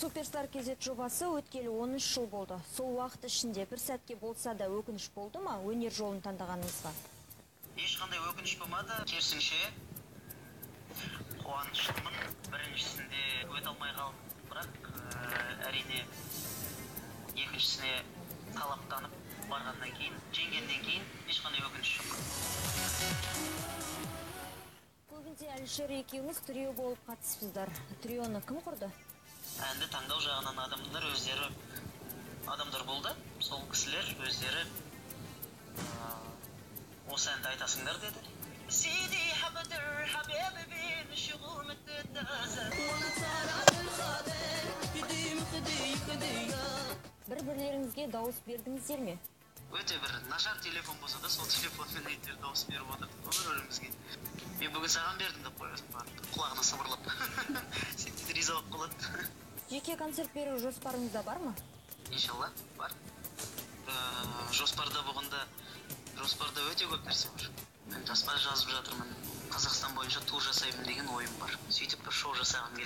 Суперстар кезет жобасы өткелі 13 жыл болды. Сол уақыт ішінде бір сәтке болса да өкініш болды ма өнер жолын таңдағаныңызға? Ешқандай өкініш болмады, керісінше қуаныштымын. Біріншісінде өте алмай қалдым, бірақ әрине екіншісіне талаптанып барғаннан кейін, жеңгеннен кейін ешқандай өкініш жоқ. Бүгінде Әлішер екеуіңіз трио болып қатысыпсыздар. Трионы кім құрды? Әнді таңдау жағынан адамдар болды. Сол кісілер өздері осы әнді айтасыңдар деді. Бір-бірлеріңізге дауыс бердіңіздер ме? Өте бір нашар телефон болса да, сол телефонмен әйтеуір дауыс беріп отырдық өмірімізге. Мен бүгін саған бердім деп қоясың барып, құлағына сыбырлап. Сен риза болып қалады. Жеке концерт беру жоспарыңызда бар ма? Иншалла, бар. Жоспарда өте көп нәрсе бар. Мен жоспар жазып жатырмын. Қазақстан бойынша тур жасаймын деген ойым бар. Сөйтіп бір шоу жасағым келеді.